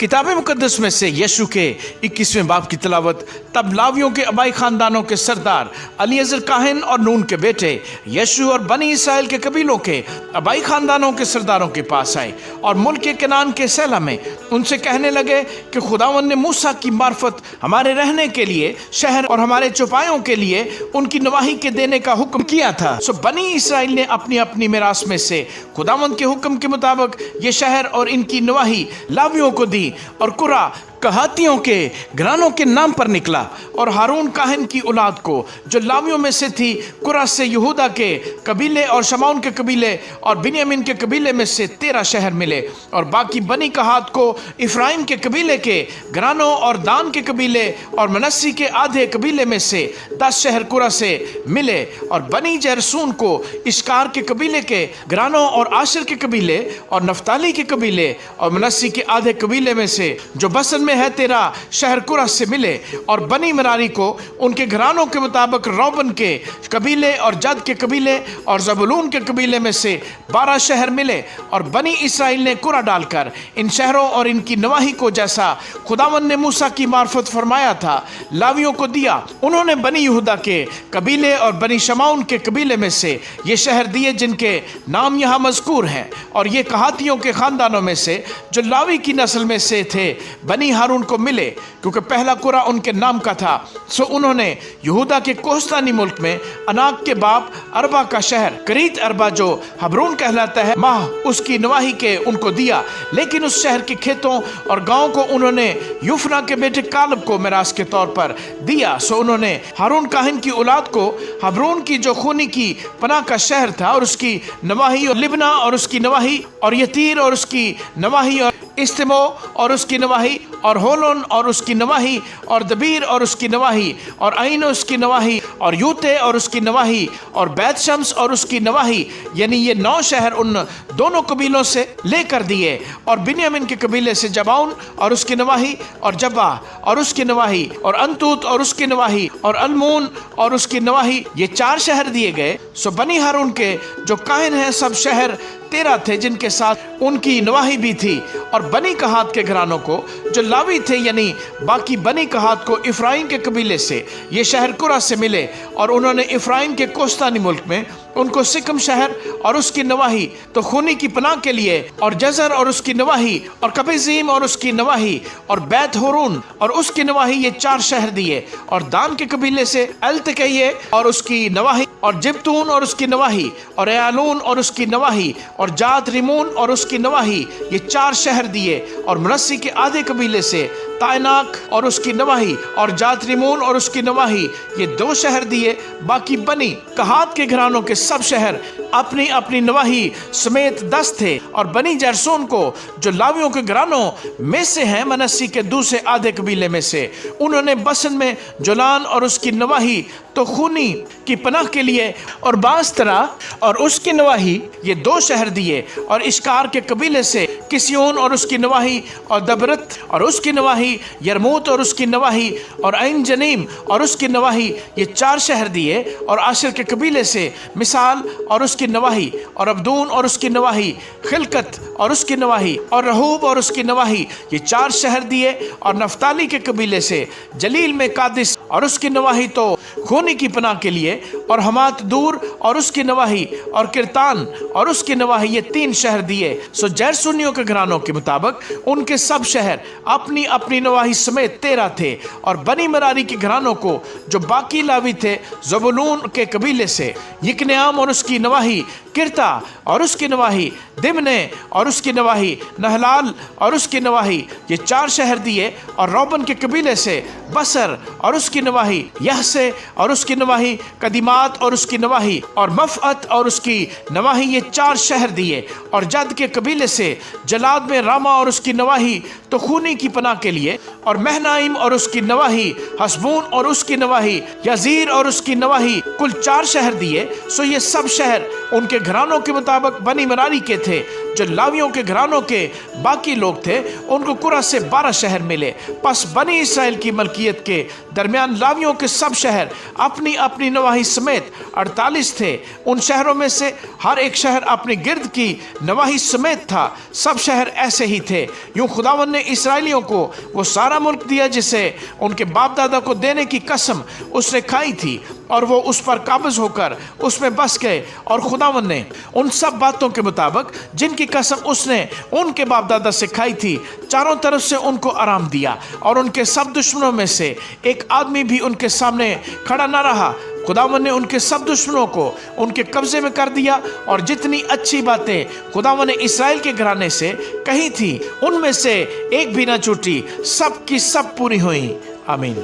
किताब मुकद्दस में से यशु के 21वें बाब की तलावत। तब लावियों के अबाई खानदानों के सरदार अलीअज़र काहिन और नून के बेटे यशु और बनी इसराइल के कबीलों के अबाई खानदानों के सरदारों के पास आए और मुल्क के कनान के सैला में उनसे कहने लगे कि खुदावंद ने मूसा की मार्फत हमारे रहने के लिए शहर और हमारे चौपायों के लिए उनकी नवाही के देने का हुक्म किया था। सो बनी इसराइल ने अपनी अपनी मिरास में से खुदावंद के हुक्म के मुताबिक ये शहर और इनकी नवाही लावियों को दी। और कुरा कहातियों के घरानों के नाम पर निकला और हारून काहिन की औलाद को जो लावियों में से थी कुरा से यहूदा के कबीले और शमाउन के कबीले और बिन्यामीन के कबीले में से 13 शहर मिले। और बाकी बनी कहात को इफ्राइम के कबीले के घरानों और दान के कबीले और मनस्सी के आधे कबीले में से 10 शहर कुरा से मिले। और बनी जरसून को इश्कार के कबीले के घरानों और आशर के कबीले और नफ्ताली के कबीले और मनस्सी के आधे कबीले में से जो बसन है 13 शहर कुरा से मिले। और बनी मरारी को उनके घरानों के मुताबिक रौबन के कबीले और जद के कबीले और जबूलून के कबीले में से 12 शहर मिले। और बनी इसराइल ने कुरा डालकर इन शहरों और इनकी नवाही को जैसा खुदावंद ने मूसा की मार्फत फरमाया था लावियों को दिया। उन्होंने बनी यहूदा के कबीले और बनी शमाउन के कबीले में से ये शहर दिए जिनके नाम यहाँ मज़कूर हैं। और ये कहातियों के खानदानों में से जो लावी की नस्ल में से थे बनी हारून को मिले, क्योंकि पहला कुरा उनके नाम का था। सो उन्होंने यहूदा के कोस्तानी मुल्क में अनाक के बाप अरबा का शहर करीत अरबा जो हबरून कहलाता है माह उसकी नवाही के उनको दिया। लेकिन उस शहर के खेतों और गांव को उन्होंने यूफना के बेटे कालब को मिरास के तौर पर दिया। सो उन्होंने हारून काहिन की औलाद को हबरून की जो खूनी की पनाह का शहर था और उसकी नवाही और लिबना और उसकी नवाही और यतीर और उसकी नवाही और इस्तिमो और उसकी नवाही और होलोन और उसकी नवाही और दबीर और उसकी नवाही और आइन उसकी नवाही और यूते और उसकी नवाही और बैत शम्स और उसकी नवाही, यानी ये 9 शहर उन दोनों कबीलों से लेकर दिए। और बिन्यामीन के कबीले से जबाउन और उसकी नवाही और जब्बा और उसकी नवाही और अंतूत और उसकी नवाही और अलमून और उसकी नवाही, ये 4 शहर दिए गए। सो बनी हारून के जो काहिन हैं सब शहर 13 थे जिनके साथ उनकी नवाही भी थी। और बनी कहात के घरानों को जो लावी थे यानी बाकी बनी कहात को इफ्राइम के कबीले से ये शहर कुरा से मिले। और उन्होंने इफ्राइम के कोस्तानी मुल्क में उनको सिकम शहर और उसकी नवाही तो खूनी की पनाह के लिए और जजर और उसकी नवाही और कबीजीम और उसकी नवाही और बैत होरून और उसकी नवाही, ये 4 शहर दिए। और दान के कबीले से अल्तकैये और उसकी नवाही और जिब्तून और उसकी नवाही और एयालून और उसकी नवाही और जात रिमून और उसकी नवाही, ये 4 शहर दिए। और मनस्सी के आधे कबीले से तायनाक और उसकी नवाही और जात रिमून और उसकी नवाही, ये 2 शहर दिए। बाकी बनी कहात के घरानों के सब शहर अपनी अपनी नवाही समेत 10 थे। और बनी जरसून को जो लावियों के घरानों में से हैं मनस्सी के दूसरे आधे कबीले में से उन्होंने बसन में जोलान और उसकी नवाही तो खूनी की पनाह के लिए और बास्तरा और उसकी नवाही, ये 2 शहर दिए। और इश्कार के कबीले से किसियोन और उसकी नवाही और दबरत और उसकी नवाही, यरमूत और उसकी नवाही और ऐन जनीम और उसकी नवाही, ये 4 शहर दिए। और आशिर के कबीले से मिसाल और उसकी नवाही और अब्दून और उसकी नवाही, खिलकत और उसकी नवाही और रहूब और उसकी नवाही, ये 4 शहर दिए। और नफ्ताली के कबीले से जलील में कादिस और उसकी नवाही तो खूनी की पनाह के लिए और हमात दूर और उसकी नवाही और किरतान और उसकी नवाही, ये 3 शहर दिए। सो जरसूनियों के घरानों के मुताबिक उनके सब शहर अपनी अपनी नवाही समेत 13 थे। और बनी मरारी के घरानों को जो बाकी लावी थे जबूलून के कबीले से यिकनयाम और उसकी नवाही, किरता और उसकी नवाही, दिमने और उसकी नवाही, नहलाल और उसकी नवाही, ये 4 शहर दिए। और रौबन के कबीले से बसर और उसकी नवाही, यहसे और उसकी नवाही, कदीमात और उसकी नवाही और मफ़अत और उसकी नवाही, ये 4 शहर दिए। और जद के कबीले से जलाद में रामा और उसकी नवाही तो खूनी की पनाह के लिए और महनाइम और उसकी नवाही, हसबून और उसकी नवाही, यजीर और उसकी नवाही, कुल 4 शहर दिए। सो ये सब शहर उनके घरानों के मुताबिक बनी मरारी के थे। जो लावियों के घरानों के बाकी लोग थे उनको कुरा से 12 शहर मिले। पस बनी इसराइल की मलकियत के दरमियान लावियों के सब शहर अपनी अपनी नवाही समेत 48 थे। उन शहरों में से हर एक शहर अपने गिर्द की नवाही समेत था। सब शहर ऐसे ही थे। यूं खुदावंद ने इसराइलियों को वो सारा मुल्क दिया जिसे उनके बाप दादा को देने की कसम उसने खाई थी, और वो उस पर काबिज होकर उसमें बस गए। और खुदावंद ने उन सब बातों के मुताबिक जिनकी कसम उसने उनके बाप दादा से खाई थी चारों तरफ से उनको आराम दिया, और उनके सब दुश्मनों में से एक आदमी भी उनके सामने खड़ा न रहा। खुदावंद ने उनके सब दुश्मनों को उनके कब्जे में कर दिया, और जितनी अच्छी बातें खुदावंद ने इसराइल के घराने से कही थी उनमें से एक भी न छूटी, सब की सब पूरी हुई। आमीन।